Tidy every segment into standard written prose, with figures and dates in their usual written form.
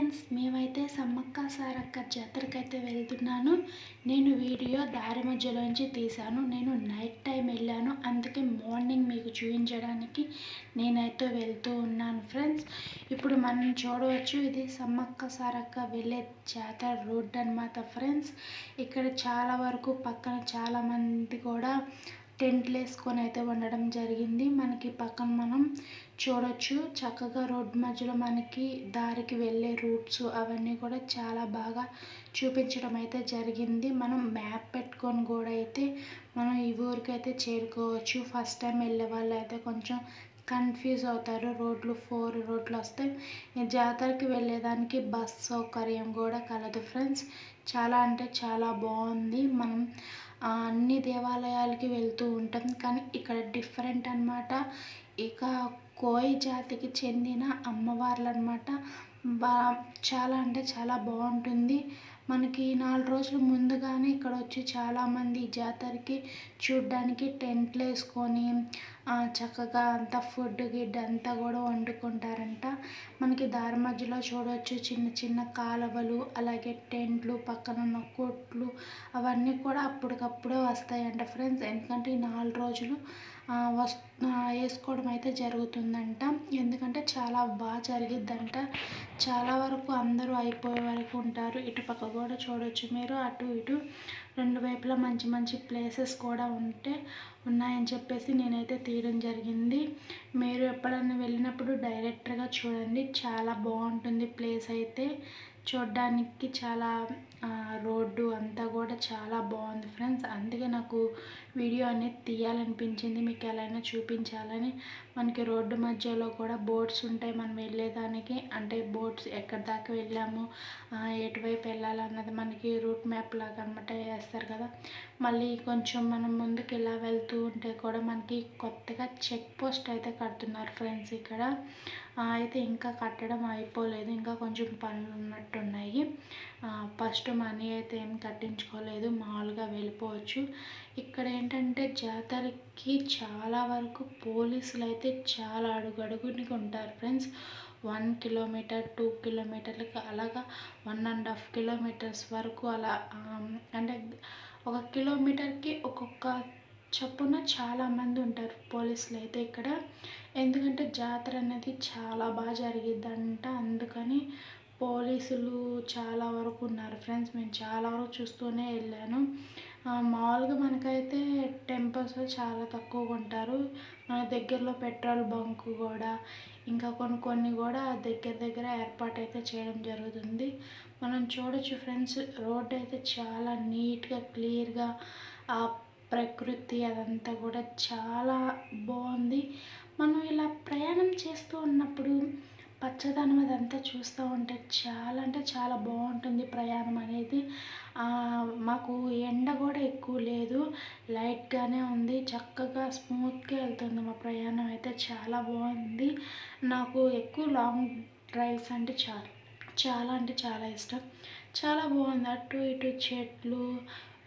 Friends, మేమైతే సమ్మక్క సారక్క జాతరకైతే వెళ్తున్నాను. నేను వీడియో దారి మధ్యలోంచి తీశాను. నేను నైట్ టైం వెళ్ళాను, అందుకే మార్నింగ్ మీకు చూపించడానికి నేనైతే వెళ్తూ ఉన్నాను ఫ్రెండ్స్. ఇప్పుడు మనం చూడవచ్చు, ఇది సమ్మక్క సారక్క వెళ్ళే జాతర రోడ్ అన్నమాట ఫ్రెండ్స్. ఇక్కడ చాలా వరకు పక్కన చాలామంది కూడా టెంట్లు వేసుకొని అయితే ఉండడం జరిగింది. మనకి పక్కన మనం చూడొచ్చు, చక్కగా రోడ్డు మధ్యలో మనకి దారికి వెళ్ళే రూట్స్ అవన్నీ కూడా చాలా బాగా చూపించడం అయితే జరిగింది. మనం మ్యాప్ పెట్టుకొని కూడా అయితే మనం ఈ ఊరికి అయితే చేరుకోవచ్చు. ఫస్ట్ టైం వెళ్ళే వాళ్ళు అయితే కొంచెం కన్ఫ్యూజ్ అవుతారు. రోడ్లు 4 రోడ్లు వస్తాయి. ఈ జాతరకి వెళ్ళేదానికి బస్ సౌకర్యం కూడా కలదు ఫ్రెండ్స్. చాలా అంటే చాలా బాగుంది. మనం అన్ని దేవాలయాలకి వెళ్తూ ఉంటాం, కానీ ఇక్కడ డిఫరెంట్ అన్నమాట. ఇక కోయి జాతికి చెందిన అమ్మవార్లు అన్నమాట. చాలా అంటే చాలా బాగుంటుంది. మనకి 4 రోజుల ముందుగానే ఇక్కడ వచ్చి చాలామంది జాతరకి చూడ్డానికి టెంట్లు వేసుకొని చక్కగా అంతా ఫుడ్ గిడ్ అంతా కూడా వండుకుంటారంట. మనకి దారి మధ్యలో చూడవచ్చు చిన్న చిన్న కాలువలు, అలాగే టెంట్లు, పక్కన ఉన్న కొట్లు అవన్నీ కూడా అప్పటికప్పుడే వస్తాయంట ఫ్రెండ్స్. ఎందుకంటే ఈ 4 రోజులు వేసుకోవడం అయితే జరుగుతుందంట. ఎందుకంటే చాలా బాగా జరిగిద్దంట. చాలా వరకు అందరూ అయిపోయే వరకు ఉంటారు. ఇటు పక్క కూడా చూడవచ్చు మీరు, అటు ఇటు రెండు వైపులా మంచి మంచి ప్లేసెస్ కూడా ఉన్నాయని చెప్పేసి నేనైతే తీయడం జరిగింది. మీరు ఎప్పుడన్నా వెళ్ళినప్పుడు డైరెక్ట్గా చూడండి, చాలా బాగుంటుంది ప్లేస్ అయితే. చూడడానికి చాలా రోడ్డు అంతా కూడా చాలా బాగుంది ఫ్రెండ్స్. అందుకే నాకు వీడియో అనేది తీయాలనిపించింది, మీకు ఎలా అయినా చూపించాలని. మనకి రోడ్డు మధ్యలో కూడా బోట్స్ ఉంటాయి మనం వెళ్ళేదానికి. అంటే బోట్స్ ఎక్కడి దాకా వెళ్ళాము, ఎటువైపు వెళ్ళాలన్నది మనకి రూట్ మ్యాప్ లాగా అనమాట వేస్తారు కదా. మళ్ళీ కొంచెం మనం ముందుకు ఇలా వెళ్తూ ఉంటే కూడా మనకి కొత్తగా చెక్ పోస్ట్ అయితే కడుతున్నారు ఫ్రెండ్స్ ఇక్కడ. అయితే ఇంకా కట్టడం అయిపోలేదు, ఇంకా కొంచెం పనులు ఉన్నట్టున్నాయి. ఫస్ట్ మనీ అయితే ఏం కట్టించుకోలేదు, మామూలుగా వెళ్ళిపోవచ్చు. ఇక్కడ ఏంటంటే జాతరకి చాలా వరకు పోలీసులు అయితే చాలా అడుగడుగునికి ఉంటారు ఫ్రెండ్స్. 1 కిలోమీటర్ 2 కిలోమీటర్లకి అలాగా 1.5 కిలోమీటర్స్ వరకు అలా, అంటే 1 కిలోమీటర్కి ఒక్కొక్క చొప్పున చాలామంది ఉంటారు పోలీసులు అయితే ఇక్కడ. ఎందుకంటే జాతర అనేది చాలా బాగా జరిగిద్దంట, అందుకని పోలీసులు చాలా వరకు ఉన్నారు ఫ్రెండ్స్. మేము చాలా వరకు చూస్తూనే వెళ్ళాను. మామూలుగా మనకైతే టెంపుల్స్ చాలా తక్కువగా ఉంటారు. మన దగ్గరలో పెట్రోల్ బంక్ కూడా, ఇంకా కొన్ని కూడా దగ్గర ఏర్పాటు అయితే చేయడం జరుగుతుంది. మనం చూడొచ్చు ఫ్రెండ్స్, రోడ్ అయితే చాలా నీట్గా క్లియర్గా, ఆ ప్రకృతి అదంతా కూడా చాలా బాగుంది. మనం ఇలా ప్రయాణం చేస్తూ ఉన్నప్పుడు పచ్చదనం అదంతా చూస్తూ ఉంటే చాలా అంటే చాలా బాగుంటుంది ప్రయాణం అనేది. మాకు ఎండ కూడా ఎక్కువ లేదు, లైట్గానే ఉంది. చక్కగా స్మూత్గా వెళ్తుంది మా ప్రయాణం అయితే, చాలా బాగుంది. నాకు ఎక్కువ లాంగ్ డ్రైవ్స్ అంటే చాలా అంటే చాలా ఇష్టం. చాలా బాగుంది, అటు ఇటు చెట్లు,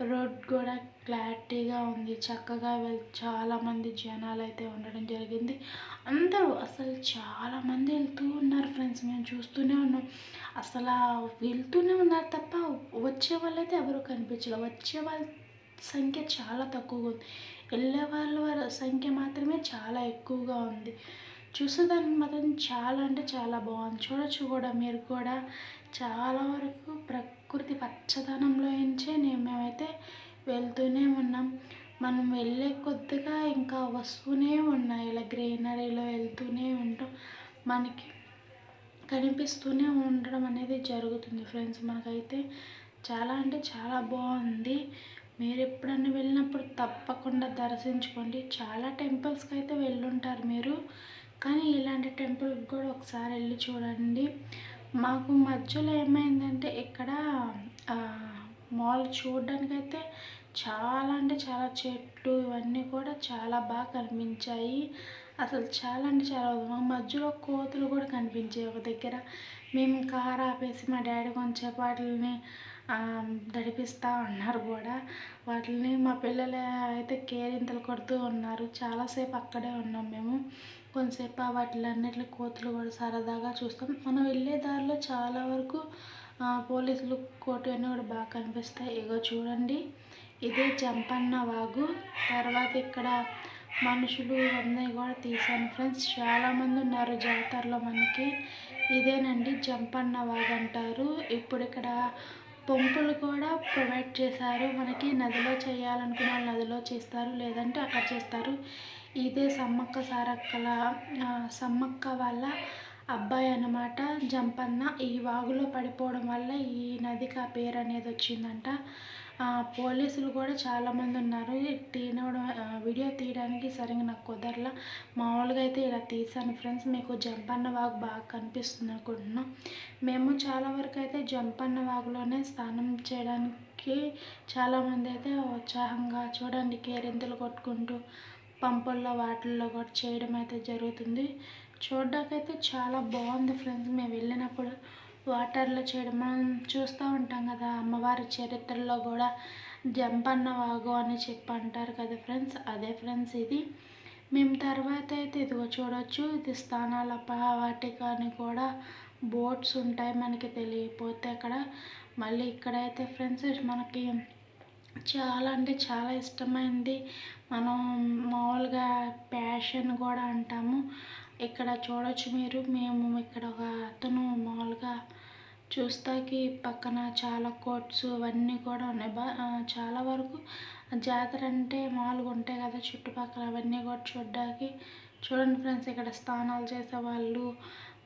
రోడ్ కూడా క్లారిటీగా ఉంది. చక్కగా చాలామంది జనాలు అయితే ఉండడం జరిగింది. అందరూ అసలు చాలామంది వెళ్తూ ఉన్నారు ఫ్రెండ్స్, మేము చూస్తూనే ఉన్నాం. అసలు వెళ్తూనే ఉన్నారు తప్ప వచ్చే వాళ్ళైతే ఎవరు కనిపించలేదు. వచ్చే వాళ్ళ సంఖ్య చాలా తక్కువగా ఉంది, వెళ్ళే వాళ్ళ సంఖ్య మాత్రమే చాలా ఎక్కువగా ఉంది. చూసేదానికి మాత్రం చాలా అంటే చాలా బాగుంది. చూడొచ్చు కూడా మీరు కూడా. చాలా వరకు ప్రకృతి పచ్చదనంలో నుంచే మేమైతే వెళ్తూనే ఉన్నాం. మనం వెళ్ళే కొద్దిగా ఇంకా వస్తూనే ఉన్నాయి, ఇలా గ్రీనరీలో వెళ్తూనే ఉంటాం. మనకి కనిపిస్తూనే ఉండడం అనేది జరుగుతుంది ఫ్రెండ్స్. మనకైతే చాలా అంటే చాలా బాగుంది. మీరు ఎప్పుడన్నా వెళ్ళినప్పుడు తప్పకుండా దర్శించుకోండి. చాలా టెంపుల్స్కి అయితే వెళ్ళుంటారు మీరు, కానీ ఇలాంటి టెంపుల్కి కూడా ఒకసారి వెళ్ళి చూడండి. మాకు మధ్యలో ఏమైందంటే ఇక్కడ మాల్ చూడడానికైతే చాలా అంటే చాలా చెట్లు ఇవన్నీ కూడా చాలా బాగా కనిపించాయి. అసలు చాలా అంటే చాలా మధ్యలో కోతులు కూడా కనిపించాయి ఒక దగ్గర. మేము కార్ ఆపేసి మా డాడీ కొంచెం వాటిని నడిపిస్తూ ఉన్నారు కూడా. వాటిని మా పిల్లలు అయితే కేరింతలు కొడుతూ ఉన్నారు. చాలాసేపు అక్కడే ఉన్నాం మేము. కొంతసేపు వాటిలన్నిటి కోతులు కూడా సరదాగా చూస్తాం. మనం వెళ్ళే దారిలో చాలా వరకు పోలీసులు కోర్టు అన్నీ కూడా బాగా కనిపిస్తాయి. ఇగో చూడండి, ఇదే జంపన్న వాగు. తర్వాత ఇక్కడ మనుషులు అన్నీ కూడా తీసాను ఫ్రెండ్స్. చాలామంది ఉన్నారు జాతరలో మనకి. ఇదేనండి జంపన్న వాగు అంటారు. ఇప్పుడు ఇక్కడ పంపులు కూడా ప్రొవైడ్ చేశారు మనకి. నదిలో చేయాలనుకున్న వాళ్ళు నదిలో చేస్తారు, లేదంటే అక్కడ చేస్తారు. ఇదే సమ్మక్క వాళ్ళ అబ్బాయి అన్నమాట జంపన్న. ఈ వాగులో పడిపోవడం వల్ల ఈ నదికి ఆ పేరు అనేది వచ్చిందంట. పోలీసులు కూడా చాలామంది ఉన్నారు. వీడియో తీయడానికి సరిగ్గా నాకు కుదరలా. మామూలుగా అయితే ఇలా తీసాను ఫ్రెండ్స్. మీకు జంపన్న వాగు బాగా కనిపిస్తుంది అనుకుంటున్నాం. మేము చాలా వరకు అయితే జంపన్న వాగులోనే స్నానం చేయడానికి చాలామంది అయితే ఉత్సాహంగా చూడండి కేరింతలు కొట్టుకుంటూ పంపుల్లో వాటిల్లో కూడా చేయడం అయితే జరుగుతుంది. చూడ్డానికైతే చాలా బాగుంది ఫ్రెండ్స్. మేము వెళ్ళినప్పుడు వాటర్లో చేయడం మనం చూస్తూ ఉంటాం కదా, అమ్మవారి చరిత్రలో కూడా జంపన్న వాగు అని చెప్పి అంటారు కదా ఫ్రెండ్స్. అదే ఫ్రెండ్స్ ఇది. మేము తర్వాత అయితే ఇదిగో చూడవచ్చు, ఇది స్థానాల వాటికని కూడా బోట్స్ ఉంటాయి మనకి తెలియకపోతే అక్కడ. మళ్ళీ ఇక్కడైతే ఫ్రెండ్స్ మనకి చాలా అంటే చాలా ఇష్టమైంది, మనం మామూలుగా ప్యాషన్ కూడా అంటాము. ఇక్కడ చూడవచ్చు మీరు. మేము ఇక్కడ ఒక అతను మామూలుగా చూస్తాకి పక్కన చాలా కోట్స్ అవన్నీ కూడా ఉన్నాయి. చాలా వరకు జాతర అంటే మామూలుగా ఉంటాయి కదా చుట్టుపక్కల, అవన్నీ కూడా చూడడానికి. చూడండి ఫ్రెండ్స్, ఇక్కడ స్నానాలు చేసేవాళ్ళు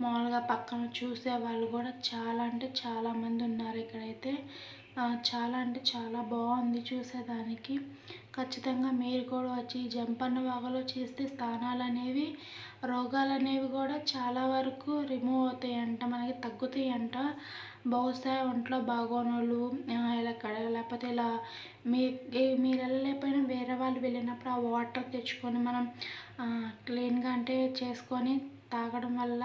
మామూలుగా పక్కన చూసేవాళ్ళు కూడా చాలా అంటే చాలామంది ఉన్నారు ఇక్కడైతే. చాలా అంటే చాలా బాగుంది చూసేదానికి. ఖచ్చితంగా మీరు కూడా వచ్చి జంపన్న వాగులో చేస్తే స్థానాలు అనేవి, రోగాలు అనేవి కూడా చాలా వరకు రిమూవ్ అవుతాయంట, మనకి తగ్గుతాయంట. బహుశా ఒంట్లో బాగోనోళ్ళు లేకపోతే ఇలా మీరు వెళ్ళలేకపోయినా వేరే వాళ్ళు వెళ్ళినప్పుడు ఆ వాటర్ తెచ్చుకొని మనం క్లీన్గా అంటే చేసుకొని తాగడం వల్ల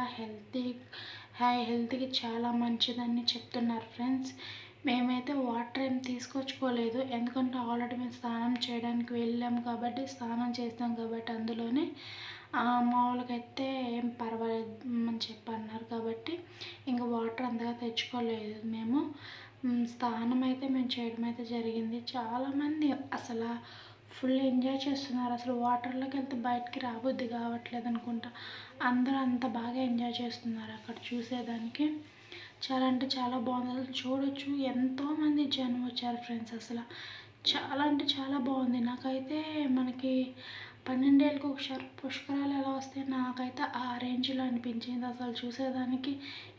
హెల్త్కి చాలా మంచిదని చెప్తున్నారు ఫ్రెండ్స్. మేమైతే వాటర్ ఏం తీసుకొచ్చుకోలేదు, ఎందుకంటే ఆల్రెడీ మేము స్నానం చేయడానికి వెళ్ళాము కాబట్టి, స్నానం చేస్తాం కాబట్టి అందులోనే మామూలుగా అయితే ఏం పర్వాలేదు అని చెప్పి అన్నారు కాబట్టి ఇంకా వాటర్ అంతగా తెచ్చుకోలేదు మేము. స్నానం అయితే మేము చేయడం అయితే జరిగింది. చాలామంది అసలు ఫుల్ ఎంజాయ్ చేస్తున్నారు. అసలు వాటర్లోకి వెళ్తే బయటికి రాబుద్ది కావట్లేదు అనుకుంటా. అందరూ అంత బాగా ఎంజాయ్ చేస్తున్నారు అక్కడ చూసేదానికి. చాలా అంటే చాలా బాగుంది. అసలు చూడొచ్చు ఎంతోమంది జనం వచ్చారు ఫ్రెండ్స్. అసలు చాలా అంటే చాలా బాగుంది. నాకైతే మనకి 12 ఏళ్ళకి ఒకసారి పుష్కరాలు ఎలా వస్తాయి, నాకైతే ఆ రేంజ్లో అనిపించింది. అసలు చూసేదానికి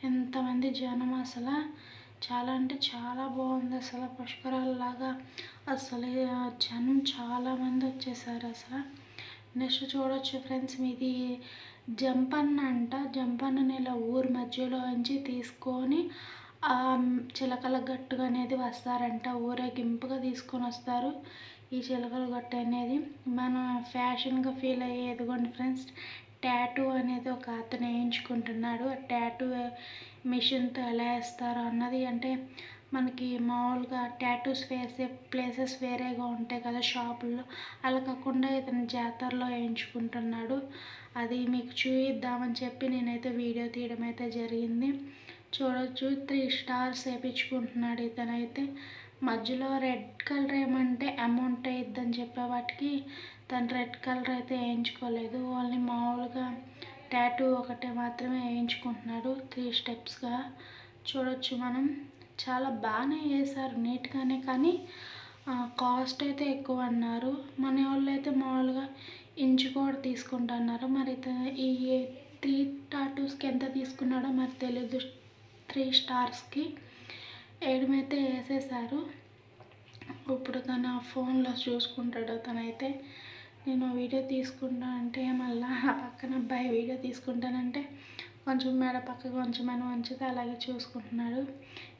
ఎంతమంది జనం, అసలు చాలా అంటే చాలా బాగుంది. అసలు పుష్కరాలలాగా అసలు జనం చాలామంది వచ్చేసారు అసలు. నెక్స్ట్ చూడవచ్చు ఫ్రెండ్స్, మీది జంపన్న అంట. జంపన్నని ఇలా ఊరి మధ్యలో నుంచి తీసుకొని చిలకల గట్టుగా అనేది వస్తారంట. ఊరేగింపుగా తీసుకొని వస్తారు ఈ చిలకల గట్టు అనేది. మనం ఫ్యాషన్గా ఫీల్ అయ్యేదిగోండి ఫ్రెండ్స్, టాటూ అనేది ఒక అతను వేయించుకుంటున్నాడు. ఆ టాటూ మిషన్తో ఎలా వేస్తారు అన్నది, అంటే మనకి మామూలుగా టాటూస్ వేసే ప్లేసెస్ వేరేగా ఉంటాయి కదా షాపుల్లో, అలా కాకుండా ఇతను జాతరలో వేయించుకుంటున్నాడు. అది మీకు చూపిద్దామని చెప్పి నేనైతే వీడియో తీయడం అయితే జరిగింది. చూడవచ్చు 3 స్టార్స్ వేయించుకుంటున్నాడు ఇతనైతే. మధ్యలో రెడ్ కలర్ ఏమంటే అమౌంట్ అయిద్దని చెప్పే వాటికి తను రెడ్ కలర్ అయితే వేయించుకోలేదు, ఓన్లీ మామూలుగా టాటూ ఒకటే మాత్రమే వేయించుకుంటున్నాడు 3 స్టెప్స్గా. చూడవచ్చు మనం. చాలా బాగానే వేశారు నీట్గానే, కానీ కాస్ట్ అయితే ఎక్కువ అన్నారు. మన వాళ్ళు అయితే మామూలుగా ఇంచు కూడా తీసుకుంటున్నారు. మరి ఈ 3 టాటూస్కి ఎంత తీసుకున్నాడో మరి తెలీదు. 3 స్టార్స్కి వేయడమైతే వేసేసారు. ఇప్పుడు తన ఫోన్లో చూసుకుంటాడు తనైతే. నేను వీడియో తీసుకుంటా అంటే మళ్ళీ ఆ పక్కన అబ్బాయి వీడియో తీసుకుంటానంటే కొంచెం మెడ పక్కకు కొంచెం వంచితే అలాగే చూసుకుంటున్నాడు.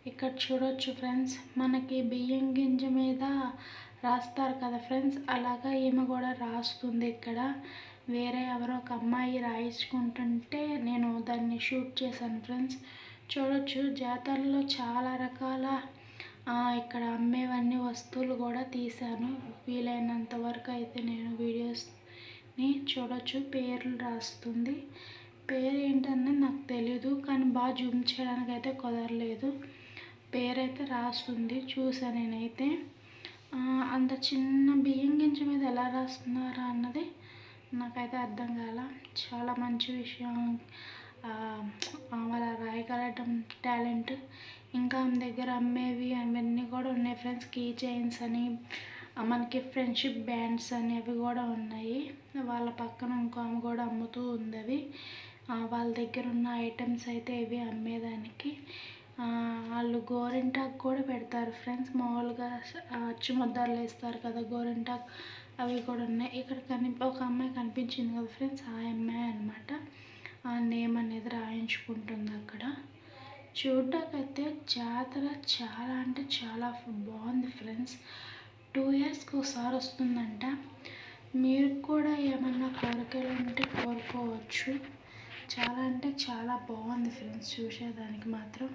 ఇక్కడ చూడవచ్చు ఫ్రెండ్స్, మనకి బియ్యం గింజ మీద రాస్తారు కదా ఫ్రెండ్స్, అలాగా ఈమె కూడా రాస్తుంది ఇక్కడ. వేరే ఎవరో ఒక అమ్మాయి రాయించుకుంటుంటే నేను దాన్ని షూట్ చేశాను ఫ్రెండ్స్. చూడొచ్చు జాతరలో చాలా రకాల ఇక్కడ అమ్మేవన్నీ వస్తువులు కూడా తీశాను. వీలైనంత వరకు అయితే నేను వీడియోస్ చూడొచ్చు, పేర్లు రాస్తుంది. పేరు ఏంటన్నది నాకు తెలీదు, కానీ బాగా జూమ్ చేయడానికి అయితే కుదరలేదు. పేరైతే రాస్తుంది, చూసాను నేనైతే. అంత చిన్న బియ్యం గింజ మీద ఎలా రాస్తున్నారా అన్నది నాకైతే అర్థం కాల. చాలా మంచి విషయం, అలా రాయగలటం టాలెంట్. ఇంకా ఆమె దగ్గర అమ్మేవి అవన్నీ కూడా ఉన్నాయి ఫ్రెండ్స్. కీ చైన్స్ అని, మనకి ఫ్రెండ్షిప్ బ్యాండ్స్ అని అవి కూడా ఉన్నాయి. వాళ్ళ పక్కన ఇంకో ఆమె కూడా అమ్ముతూ ఉంది అవి. వాళ్ళ దగ్గర ఉన్న ఐటమ్స్ అయితే ఇవి అమ్మేదానికి. వాళ్ళు గోరింటాకు కూడా పెడతారు ఫ్రెండ్స్. మామూలుగా అచ్చుముద్దాలు వేస్తారు కదా గోరింటాకు, అవి కూడా ఉన్నాయి. ఇక్కడ ఒక అమ్మాయి కనిపించింది కదా ఫ్రెండ్స్, ఆ అమ్మాయి అనమాట. ఆ నేమ్ అనేది రాయించుకుంటుంది అక్కడ. చూడ్డాకైతే జాతర చాలా అంటే చాలా బాగుంది ఫ్రెండ్స్. 2 ఇయర్స్కి ఒకసారి వస్తుందంట. మీరు కూడా ఏమన్నా కోరికలు ఉంటే కోరుకోవచ్చు. చాలా అంటే చాలా బాగుంది ఫ్రెండ్స్ చూసేదానికి మాత్రం.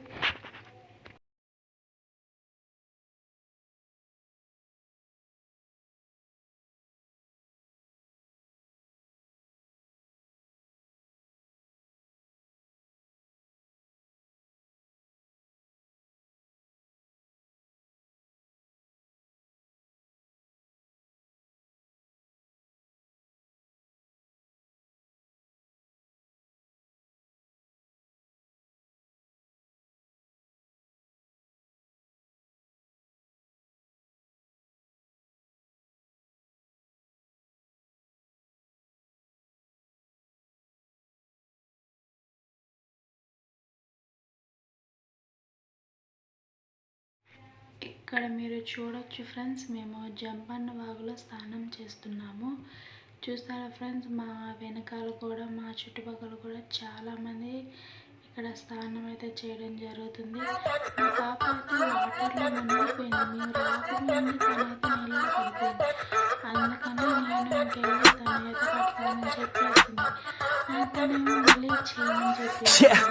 ఇక్కడ మీరు చూడొచ్చు ఫ్రెండ్స్, మేము జంపన్న వాగులో స్నానం చేస్తున్నాము. చూస్తారా ఫ్రెండ్స్, మా వెనకాల కూడా మా చుట్టుపక్కల కూడా చాలామంది ఇక్కడ స్నానం అయితే చేయడం జరుగుతుంది. మా పాప అయితే వాటర్లో మునిగిపోయింది. మేము రాకముందు తనైతే నీళ్ళలో పడిపోయింది. అందుకని నేను ఇంకెళ్ళి తనైతే పడతానని చెప్పేసింది. తనేమో మళ్ళీ చేయమని చెప్పేసి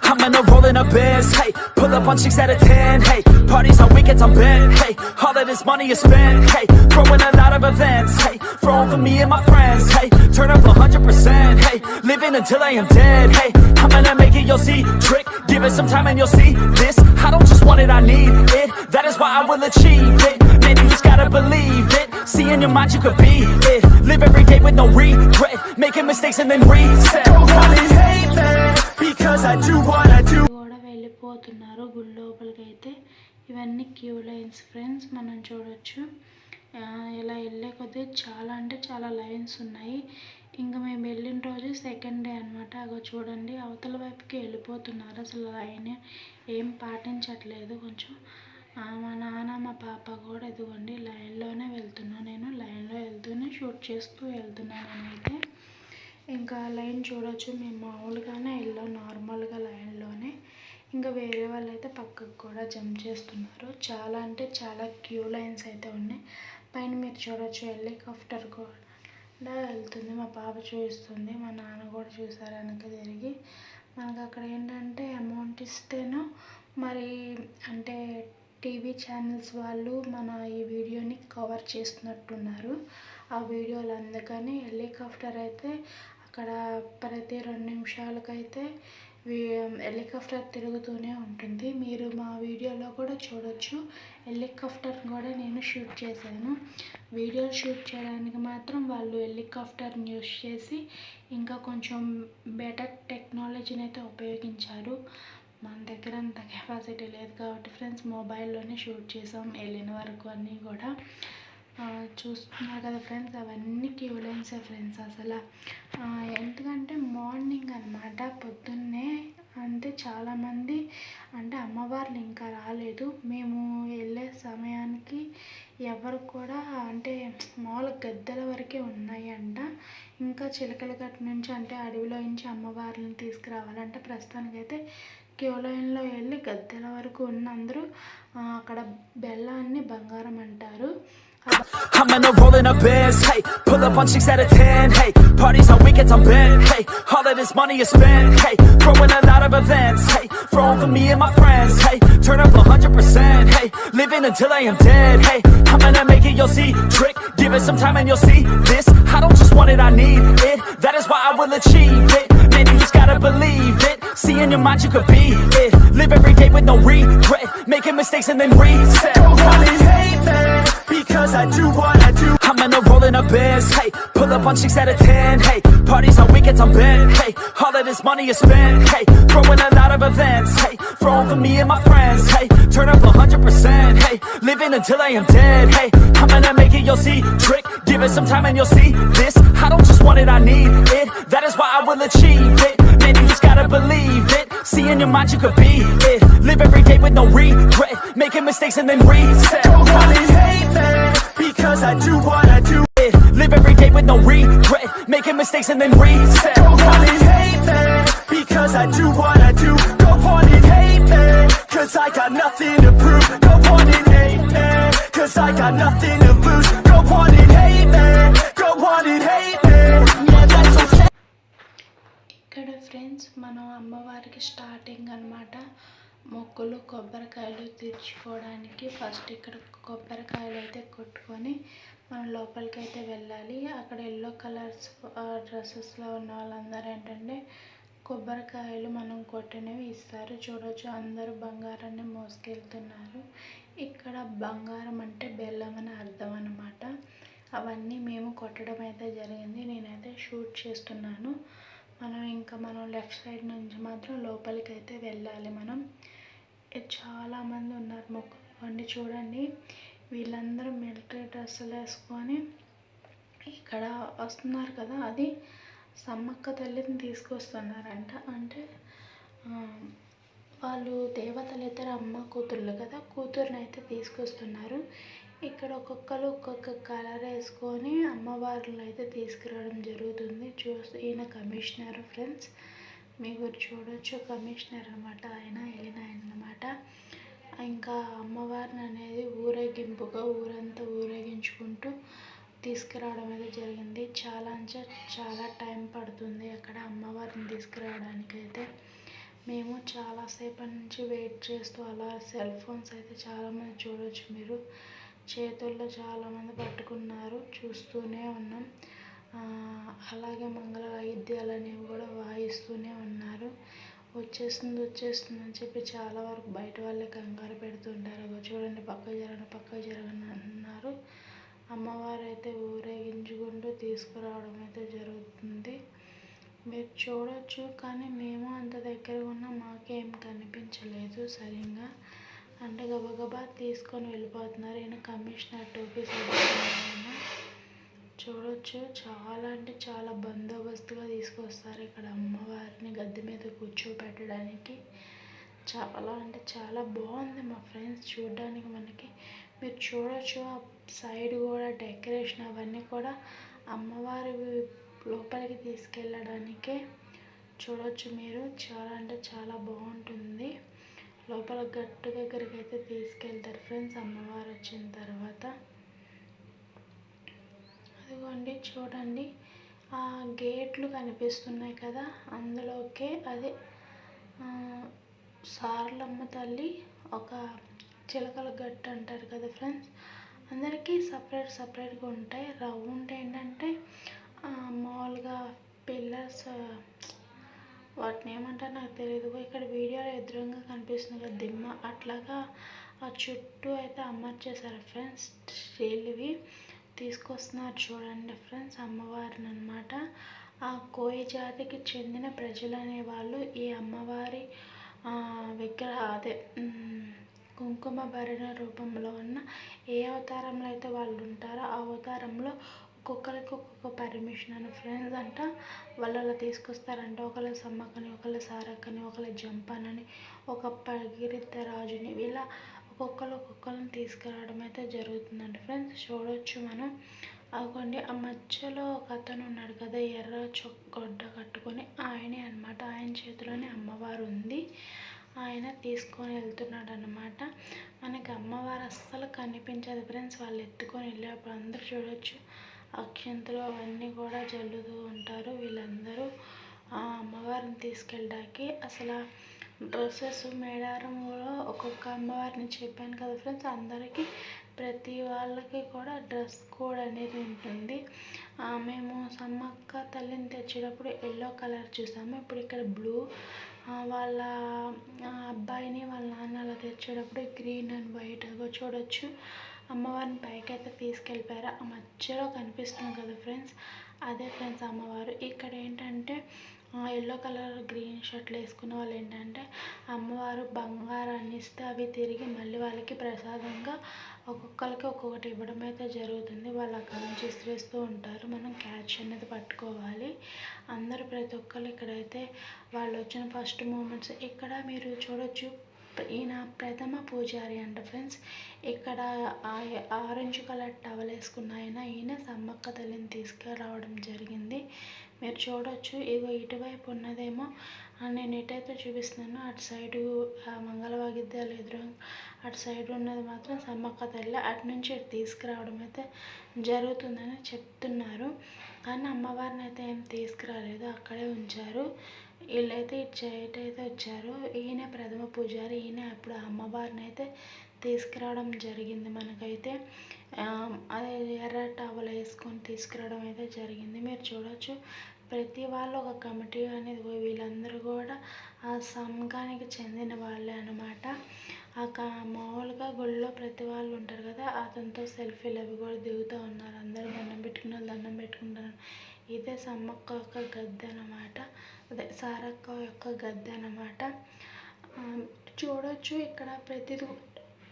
I'm in a rolling a biz, hey. Pull up on 6 out of 10, hey. Parties on weekends, I'm bent, hey. All of this money is spent, hey. Throwing a lot of events, hey. Throwing for me and my friends, hey. Turn up 100%, hey. Living until I am dead, hey. I'm gonna make it, you'll see. Trick, give it some time and you'll see. This, I don't just want it, I need it. That is why I will achieve it. Man, you just gotta believe it. See in your mind you could be it. Live every day with no regret. Making mistakes and then reset. Don't call me hate man, because I do what I do. కూడా వెళ్ళిపోతున్నారు గుడి లోపలికి అయితే. ఇవన్నీ queue lines friends, మనం చూడొచ్చు. ఇలా వెళ్ళే కొద్దీ చాలా అంటే చాలా లైన్స్ ఉన్నాయి. ఇంకా మేము వెళ్ళిన రోజు సెకండ్ డే అనమాట. అగో చూడండి, అవతల వైపుకి వెళ్ళిపోతున్నారు. అసలు లైన్ ఏం పాటించట్లేదు కొంచెం. మా నాన్న మా పాప కూడా ఇదిగోండి లైన్లోనే వెళ్తున్నాను. నేను లైన్లో వెళ్తూనే షూట్ చేస్తూ వెళ్తున్నాను నేనైతే. ఇంకా లైన్ చూడొచ్చు, మేము మామూలుగానే వెళ్ళాం నార్మల్గా లైన్లోనే. ఇంకా వేరే వాళ్ళు అయితే పక్కకు కూడా జంప్ చేస్తున్నారు. చాలా అంటే చాలా క్యూ లైన్స్ అయితే ఉన్నాయి. పైన మీరు చూడొచ్చు హెలికాప్టర్ కూడా వెళ్తుంది. మా పాప చూస్తుంది, మా నాన్న కూడా చూసారు వెనక తిరిగి. మనకు అక్కడ ఏంటంటే అమౌంట్ ఇస్తేనో మరి అంటే టీవీ ఛానల్స్ వాళ్ళు మన ఈ వీడియోని కవర్ చేస్తున్నట్టున్నారు ఆ వీడియోలు. అందుకని హెలికాప్టర్ అయితే అక్కడ ప్రతి 2 నిమిషాలకైతే హెలికాప్టర్ తిరుగుతూనే ఉంటుంది. మీరు మా వీడియోలో కూడా చూడొచ్చు. హెలికాప్టర్ కూడా నేను షూట్ చేశాను. వీడియో షూట్ చేయడానికి మాత్రం వాళ్ళు హెలికాప్టర్ని యూస్ చేసి ఇంకా కొంచెం బెటర్ టెక్నాలజీని అయితే ఉపయోగించారు. మన దగ్గర అంత కెపాసిటీ లేదు కాబట్టి ఫ్రెండ్స్ మొబైల్లోనే షూట్ చేసాం వెళ్ళిన వరకు అన్నీ కూడా. చూస్తున్నారు కదా ఫ్రెండ్స్, అవన్నీ క్యూ లైన్సే ఫ్రెండ్స్. అసలు ఎందుకంటే మార్నింగ్ అనమాట, పొద్దున్నే. అంటే చాలామంది అంటే అమ్మవార్లు ఇంకా రాలేదు. మేము వెళ్ళే సమయానికి ఎవరు కూడా అంటే మామూలు గద్దెల వరకే ఉన్నాయి అంట. ఇంకా చిలకల గట్టు నుంచి అంటే అడవిలో నుంచి అమ్మవార్లను తీసుకురావాలంటే ప్రస్తుతానికైతే క్యూ లైన్లో వెళ్ళి గద్దెల వరకు ఉన్న అందరూ అక్కడ బెల్లాన్ని బంగారం అంటారు. I'm in a roll in a Benz, hey. Pull up on 6 out of 10, hey. Parties on weekends, I'm bent, hey. All of this money is spent, hey. Throwing a lot of events, hey. Throwing for me and my friends, hey. Turn up 100%, hey. Living until I am dead, hey. I'm gonna make it, you'll see. Trick, give it some time and you'll see. This, I don't just want it, I need it. That is why I will achieve it. Man, you just gotta believe it. See in your mind you could be it. Live every day with no regret. Making mistakes and then reset. Don't call me hate, man, because I do what I do. I'm in a roll in a Benz, hey. Pull up on 6 out of 10, hey. Parties on weekends, I'm bent, hey. All of this money is spent, hey. Throwing a lot of events, hey. Throwing for me and my friends, hey. Turn up 100%, hey. Living until I am dead, hey. I'm gonna make it, you'll see. Trick, give it some time and you'll see. This, I don't just want it, I need it. That is why I will achieve it. Man, you just gotta believe it. See in your mind you could be it. Live every day with no regret. Making mistakes and then reset. Don't call me hate, man, because I do what I do. Live every day with no regret. Making mistakes and then reset. Don't call me hate, man, because I do what I do. Go on and hate, man, cause I got nothing to prove. Go on and hate, man, cause I got nothing to lose. Go on and hate, man, go on and hate, man. Yeah, that's okay. ఇక్కడ friends మనం అమ్మవారికి starting అన్నమాట. మొక్కులు కొబ్బరికాయలు తీర్చుకోవడానికి first ఇక్కడ కొబ్బరికాయలు అయితే కొట్టుకొని మనం లోపలికి అయితే వెళ్ళాలి. అక్కడ ఎల్లో కలర్స్ డ్రెస్సెస్లో ఉన్న వాళ్ళందరూ ఏంటంటే కొబ్బరికాయలు మనం కొట్టినవి ఇస్తారు. చూడొచ్చు అందరూ బంగారాన్ని మోసుకెళ్తున్నారు. ఇక్కడ బంగారం అంటే బెల్లం అని అర్థం అన్నమాట. అవన్నీ మేము కొట్టడం అయితే జరిగింది. నేనైతే షూట్ చేస్తున్నాను. మనం లెఫ్ట్ సైడ్ నుంచి మాత్రం లోపలికి అయితే వెళ్ళాలి. మనం చాలామంది ఉన్నారు మొక్కుకోండి. చూడండి వీళ్ళందరూ మిలిటరీ డ్రెస్సులు వేసుకొని ఇక్కడ వస్తున్నారు కదా, అది సమ్మక్క తల్లిని తీసుకొస్తున్నారంట. అంటే వాళ్ళు దేవతలు ఇద్దరు అమ్మ కూతుర్లు కదా, కూతుర్ని అయితే తీసుకొస్తున్నారు. ఇక్కడ ఒక్కొక్కరు ఒక్కొక్క కలర్ వేసుకొని అమ్మవార్లను అయితే తీసుకురావడం జరుగుతుంది. ఈయన కమిషనర్ ఫ్రెండ్స్, మీకు చూడొచ్చు కమిషనర్ అనమాట, ఆయన అనమాట. ఇంకా అమ్మవారిని అనేది ఊరేగింపుగా ఊరంతా ఊరేగించుకుంటూ తీసుకురావడం అయితే జరిగింది. చాలా టైం పడుతుంది అక్కడ అమ్మవారిని తీసుకురావడానికి అయితే. మేము చాలాసేపటి నుంచి వెయిట్ చేస్తూ అలా సెల్ ఫోన్స్ అయితే చాలామంది చూడొచ్చు, మీరు చేతుల్లో చాలామంది పట్టుకున్నారు, చూస్తూనే ఉన్నాం. అలాగే మంగళ వాయిద్యాలు అనేవి కూడా వాయిస్తూనే ఉన్నారు. వచ్చేస్తుంది అని చెప్పి చాలా వరకు బయట వాళ్ళే కంగారు పెడుతుంటారు. చూడండి పక్క జరగని అన్నారు. అమ్మవారు అయితే ఊరేగించుకుంటూ తీసుకురావడం అయితే జరుగుతుంది. మీరు చూడొచ్చు, కానీ మేము అంత దగ్గరగా ఉన్నా మాకేం కనిపించలేదు సరిగ్గా. అంటే గబగబా తీసుకొని వెళ్ళిపోతున్నారు. ఈయన కమిషనర్ టోపీ చూడొచ్చు. చాలా అంటే చాలా బందోబస్తుగా తీసుకొస్తారు ఇక్కడ అమ్మవారిని గద్దె మీద కూర్చోబెట్టడానికి. చాలా అంటే చాలా బాగుంది మా ఫ్రెండ్స్ చూడడానికి. మనకి మీరు చూడొచ్చు ఆ సైడ్ కూడా డెకరేషన్ అవన్నీ కూడా అమ్మవారి లోపలికి తీసుకెళ్ళడానికే. చూడొచ్చు మీరు, చాలా అంటే చాలా బాగుంటుంది. లోపల గట్టు దగ్గరికి అయితే తీసుకెళ్తారు ఫ్రెండ్స్ అమ్మవారు వచ్చిన తర్వాత. అదిగోండి చూడండి ఆ గేట్లు కనిపిస్తున్నాయి కదా, అందులోకే అదే సారలమ్మ తల్లి ఒక చిలకల గట్టు అంటారు కదా ఫ్రెండ్స్. అందరికీ సపరేట్గా ఉంటాయి. రౌండ్ ఏంటంటే మామూలుగా పిల్లర్స్, వాటిని ఏమంటారు నాకు తెలియదు. ఇక్కడ వీడియోలో ఎదురుగా కనిపిస్తుంది కదా దిమ్మ, అట్లాగా ఆ చుట్టూ అయితే అమర్చేశారు ఫ్రెండ్స్. స్టీల్వి తీసుకొస్తున్నారు చూడండి ఫ్రెండ్స్ అమ్మవారిని అనమాట. ఆ కోయి జాతికి చెందిన ప్రజలు అనేవాళ్ళు ఈ అమ్మవారి అదే కుంకుమ భరణ రూపంలో ఉన్న ఏ అవతారంలో అయితే వాళ్ళు ఉంటారో ఆ అవతారంలో ఒక్కొక్కరికి ఒక్కొక్క పర్మిషన్ అని ఫ్రెండ్స్ అంట. వాళ్ళు అలా తీసుకొస్తారంట. ఒకళ్ళ సమ్మక్కని, ఒకళ్ళ సారక్కని, ఒకళ్ళ జంపనని, ఒక పగిరిద్ద రాజుని, ఇలా ఒక్కొక్కరిని తీసుకురావడం అయితే జరుగుతుందంట ఫ్రెండ్స్. చూడవచ్చు మనం. అదిగోండి ఆ మధ్యలో ఒక అతను ఉన్నాడు కదా ఎర్ర గొడ్డ కట్టుకొని, ఆయనే అనమాట. ఆయన చేతిలోనే అమ్మవారు ఉంది. ఆయన తీసుకొని వెళ్తున్నాడు అన్నమాట. మనకి అమ్మవారు అస్సలు కనిపించదు ఫ్రెండ్స్. వాళ్ళు ఎత్తుకొని వెళ్ళేప్పుడు అందరూ చూడొచ్చు, అక్షంతలు అవన్నీ కూడా జల్లుతూ ఉంటారు. వీళ్ళందరూ ఆ అమ్మవారిని తీసుకెళ్ళడానికి అసలు డ్రెస్సెస్ మేడారంలో ఒక్కొక్క అమ్మవారిని చెప్పాను కదా ఫ్రెండ్స్, అందరికీ ప్రతి వాళ్ళకి కూడా డ్రెస్ కోడ్ అనేది ఉంటుంది. మేము సమ్మక్క తల్లిని తెచ్చేటప్పుడు ఎల్లో కలర్ చూసాము, ఇప్పుడు ఇక్కడ బ్లూ. వాళ్ళ అబ్బాయిని వాళ్ళ నాన్న అలా తెచ్చేటప్పుడు గ్రీన్ అండ్ వైట్ అగో చూడొచ్చు. అమ్మవారిని పైకి అయితే తీసుకెళ్ళిపోయారు. ఆ మధ్యలో కనిపిస్తుంది కదా ఫ్రెండ్స్, అదే ఫ్రెండ్స్ అమ్మవారు. ఇక్కడ ఏంటంటే ఎల్లో కలర్ గ్రీన్ షర్ట్లు వేసుకున్న వాళ్ళు ఏంటంటే అమ్మవారు బంగారాన్ని ఇస్తే అవి తిరిగి మళ్ళీ వాళ్ళకి ప్రసాదంగా ఒక్కొక్కరికి ఒక్కొక్కటి ఇవ్వడం అయితే జరుగుతుంది. వాళ్ళు అక్కడ నుంచి ఇసిరేస్తూ ఉంటారు, మనం క్యాచ్ అనేది పట్టుకోవాలి. అందరూ ప్రతి ఒక్కరు ఇక్కడైతే వాళ్ళు వచ్చిన ఫస్ట్ మూమెంట్స్ ఇక్కడ మీరు చూడొచ్చు. ఈయన ప్రథమ పూజారి అంట ఫ్రెండ్స్. ఇక్కడ ఆరెంజ్ కలర్ టవల్ వేసుకున్న ఈయన సమ్మక్క తల్లిని తీసుకురావడం జరిగింది. మీరు చూడొచ్చు. ఇగో ఇటువైపు ఉన్నదేమో నేను ఎటైతే చూపిస్తున్నానో అటు సైడు మంగళ వాయిద్యాలు ఎదురు అటు సైడ్ ఉన్నది మాత్రం సమ్మక్క తల్లి. అటు నుంచి ఇటు తీసుకురావడం అయితే జరుగుతుందని చెప్తున్నారు. కానీ అమ్మవారిని అయితే ఏం తీసుకురాలేదు, అక్కడే ఉంచారు. వీళ్ళైతే ఇటైతే వచ్చారు. ఈయన ప్రథమ పూజారి. ఈయన అప్పుడు అమ్మవారిని అయితే తీసుకురావడం జరిగింది. మనకైతే అదే ఎర్ర టవల్ వేసుకొని తీసుకురావడం అయితే జరిగింది. మీరు చూడొచ్చు, ప్రతి వాళ్ళు ఒక కమిటీ అనేది వీళ్ళందరూ కూడా ఆ సంఘానికి చెందిన వాళ్ళే అనమాట. మామూలుగా గుళ్ళో ప్రతి వాళ్ళు ఉంటారు కదా, అతనితో సెల్ఫీలు అవి కూడా దిగుతూ ఉన్నారు. అందరూ దండం పెట్టుకున్న వాళ్ళు దండం పెట్టుకుంటారు. ఇదే సమ్మక్క యొక్క గద్దె అనమాట, అదే సారక్క యొక్క గద్దె అనమాట. చూడొచ్చు ఇక్కడ ప్రతిదీ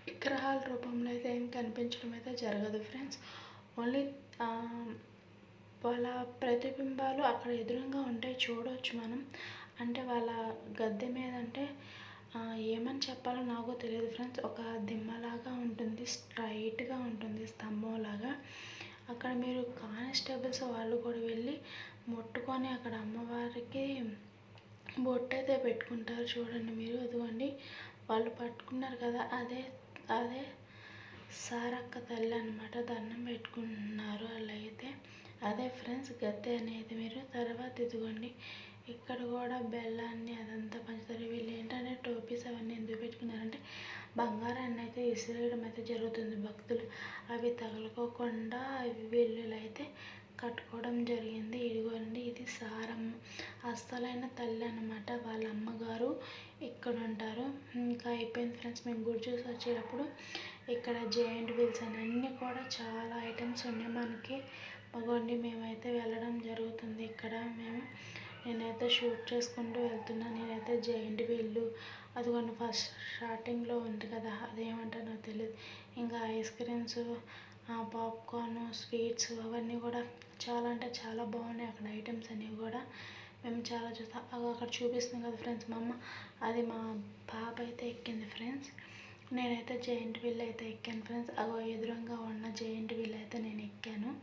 విగ్రహాల రూపంలో అయితే ఏం కనిపించడం అయితే జరగదు ఫ్రెండ్స్. ఓన్లీ వాళ్ళ ప్రతిబింబాలు అక్కడ ఎదురుగా ఉంటాయి, చూడవచ్చు మనం. అంటే వాళ్ళ గద్దె మీద అంటే ఏమని చెప్పాలో నాకు తెలియదు ఫ్రెండ్స్. ఒక దిమ్మలాగా ఉంటుంది, స్ట్రైట్గా ఉంటుంది, స్తంభంలాగా. అక్కడ మీరు కానిస్టేబుల్స్ వాళ్ళు కూడా వెళ్ళి ముట్టుకొని అక్కడ అమ్మవారికి బొట్టు అయితే పెట్టుకుంటారు. చూడండి మీరు, అదిగోండి వాళ్ళు పట్టుకున్నారు కదా, అదే అదే సారక్క తల్లి అనమాట. దండం పెట్టుకుంటున్నారు వాళ్ళు అయితే. అదే ఫ్రెండ్స్ గద్దె అనేది. మీరు తర్వాత ఇదిగోండి ఇక్కడ కూడా బెల్లాన్ని అదంతా పంచుతారు. వీళ్ళు ఏంటంటే టోపీస్ అవన్నీ ఎందుకు పెట్టుకున్నారంటే బంగారాన్ని అయితే విసిరేయడం అయితే జరుగుతుంది భక్తులు, అవి తగులుకోకుండా వీళ్ళు అయితే కట్టుకోవడం జరిగింది. ఇదిగోండి ఇది సారమ్మ, అస్సలైన తల్లి అనమాట. వాళ్ళ అమ్మగారు ఇక్కడ ఉంటారు. ఇంకా అయిపోయింది ఫ్రెండ్స్. మేము గుడి చూసి వచ్చేటప్పుడు ఇక్కడ జైంట్ వీల్స్ అన్నీ కూడా చాలా ఐటమ్స్ ఉన్నాయి మనకి. మగోండి మేమైతే వెళ్ళడం జరుగుతుంది. ఇక్కడ నేనైతే షూట్ చేసుకుంటూ వెళ్తున్నా. నేనైతే జైంట్ వీళ్ళు అదిగోండి ఫస్ట్ స్టార్టింగ్లో ఉంది కదా, అదేమంటారో నాకు తెలియదు. ఇంకా ఐస్ క్రీమ్స్, పాప్కార్న్, స్వీట్స్ అవన్నీ కూడా చాలా అంటే చాలా బాగున్నాయి అక్కడ ఐటమ్స్ అన్నీ కూడా. మేము చాలా చూస్తాం. అక్కడ చూపిస్తుంది కదా ఫ్రెండ్స్ మా అమ్మ, అది మా పాప అయితే ఎక్కింది ఫ్రెండ్స్. నేనైతే జైంట్ వీల్ అయితే ఎక్కాను ఫ్రెండ్స్. ఎదురుగా ఉన్న జైంట్ వీల్ అయితే నేను ఎక్కాను.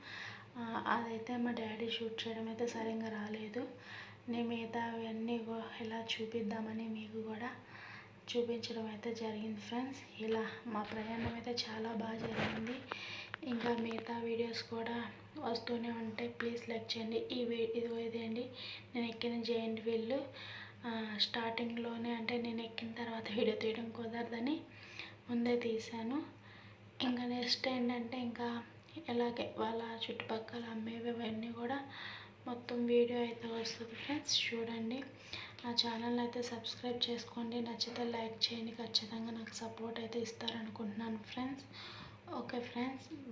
అదైతే మా డాడీ షూట్ చేయడం అయితే సరిగ్గా రాలేదు. నేను మిగతా అవన్నీ ఇలా చూపిద్దామని మీకు కూడా చూపించడం అయితే జరిగింది ఫ్రెండ్స్. ఇలా మా ప్రయాణం అయితే చాలా బాగా జరిగింది. ఇంకా మిగతా వీడియోస్ కూడా వస్తూనే ఉంటాయి, ప్లీజ్ లైక్ చేయండి. ఇదే అండి నేను ఎక్కిన జైంట్ వీల్. స్టార్టింగ్లోనే అంటే నేను ఎక్కిన తర్వాత వీడియో తీయడం కుదరదని ముందే తీశాను. ఇంకా నెక్స్ట్ ఏంటంటే ఇంకా ఇలాగే వాళ్ళ చుట్టుపక్కల అమ్మేవి అవన్నీ కూడా మొత్తం వీడియో అయితే వస్తుంది ఫ్రెండ్స్. చూడండి, నా ఛానల్ అయితే సబ్స్క్రైబ్ చేసుకోండి, నచ్చితే లైక్ చేయండి. ఖచ్చితంగా నాకు సపోర్ట్ అయితే ఇస్తారనుకుంటున్నాను ఫ్రెండ్స్. Okay friends.